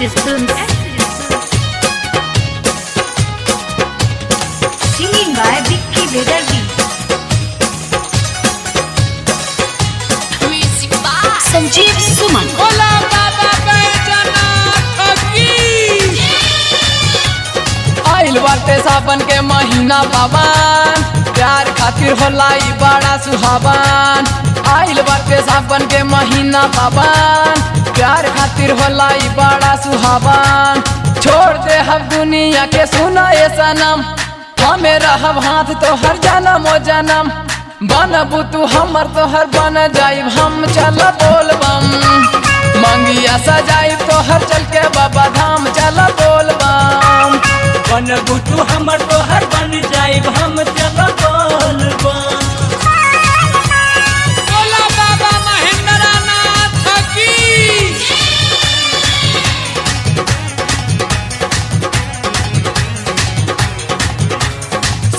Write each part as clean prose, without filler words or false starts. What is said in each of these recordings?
Series Films. Singing by Vicky Vedardi. Music by Sanjeev Suman. बोला बाबा बैजनाथ की। आइल बाटे सावन के महीना पावन, प्यार खातिर होला ई बड़ा सुहावन। आइल बाटे सावन के महीना पावन, प्यार खातिर होला ई बड़ा सुहावन। छोड़ दे हम दुनिया के सुना ये सनम, हमें रहब हाथ तो हर जन्म ओ जन्म। बनबू तू हमर तो हर बन जाइब हम, चल बोलबम। मंगिया सजाइब तो हर चल के बाबा धाम, चल बोलबम। बनबू तू हमर तो हर बन जाइब हम, चल बोलबम। बोला बाबा महेंद्रनाथ की।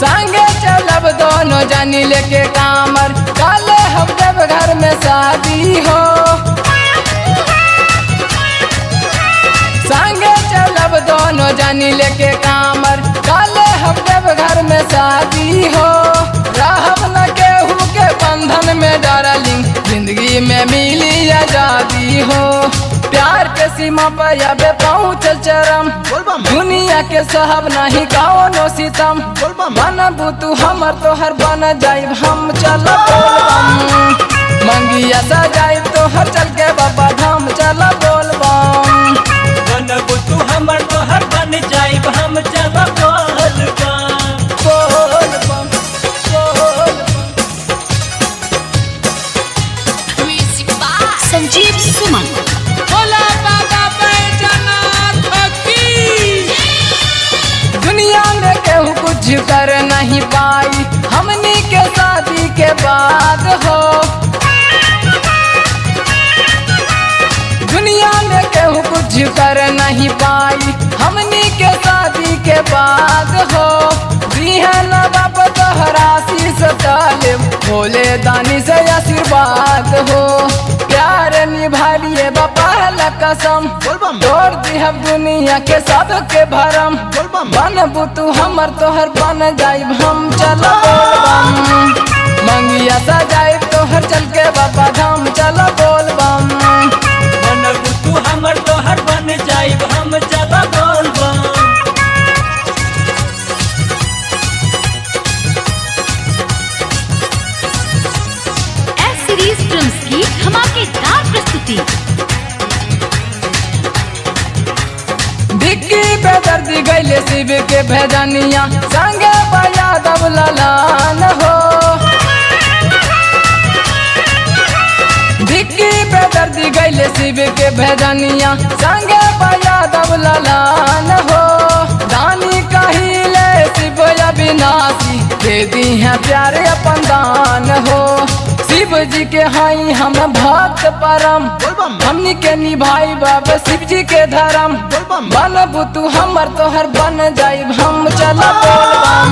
संगे चलब दोनों जानी लेके कामर, काले हम जब घर में शादी हो। संगे चलब दोनों जानी लेके कामर, काले हम जब घर में शादी हो। रहब न केहू के बंधन में डार्लिंग, जिंदगी में मिली आजादी हो। प्यार के सीमा पर अब पहुँच चरम, दुनिया के साहब नहीं कौनो सितम। बनबू तू हमर तो हर बन जाइब हम, चल बोलबम। मंगिया सजाइब तो हर चल के बाबा धाम, चल बोलबम। बनबू तू हमर तो हर बन जाइब हम, चल बोलबम। बोलबम बोलबम। Music by Sanjeev Suman. बोला बाबा बैजनाथ की। दुनिया में केहू कुछ कर नहीं पाई, हमनी के शादी के बाद हो। दुनिया में केहू कुछ कर नहीं पाई, हमनी के शादी के बाद हो। बिहन बाप तोहरा शीश डाले, भोले दानी से आशीर्वाद हो। प्यार निभाइए बाबा कसम, तोड़ दी हम दुनिया के सब के भरम। बनबू तू हमर तोहर बन जाइब हम, चल बोलबम। मंगिया सजाइब तोहर चल के बाबा धाम, चल बोलबम। बनबू तू हमर तो हर बन जाइब हम, चल बोलबम। S Series Films की धमाकेदार प्रस्तुति। विक्की बेदर्दी गैले शिव के भेजनिया, संगे यादव ललान हो। विक्की बेदर्दी गैले शिव के भेजनिया, संगे यादव ललान हो। दानी कहिले शिव अविनाशी, दे दी है प्यारे अपन दान हो। शिव जी के हाई हम भक्त परम, हमनी के निभाई बाबा शिव जी के धर्म। बनबू तू हमर तोहर बन जाइब हम, चल बोलबम।